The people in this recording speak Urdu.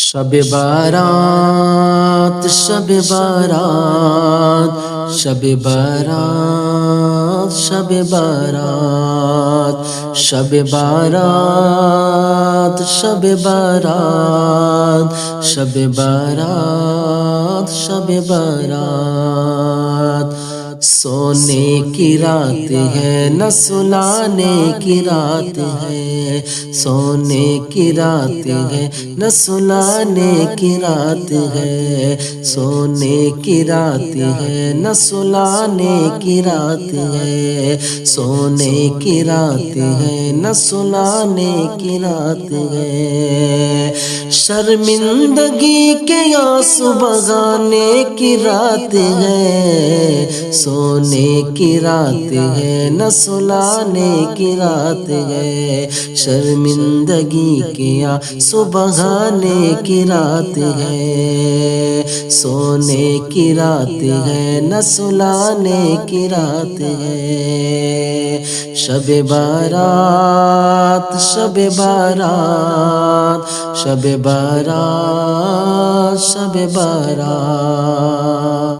شب بارات شب بارات شب بارات شب بارات شب بارات شب بارات شب بارات شب بارات سونے کی رات ہے نہ سلانے کی رات ہے، سونے کی رات ہے نہ سلانے کی رات ہے، سونے کی رات ہے نہ سلانے کی رات ہے، سونے کی رات ہے نہ سلانے کی رات ہے، شرمندگی کے آنسو بہانے کی رات ہے، سونے کی رات ہے نہ سلانے کی رات ہے، شرمندگی کے آنسو بہانے کی رات ہے، سونے کی رات ہے نہ سلانے کی رات ہے، شب بارات شب بارات شب بارات شب بارات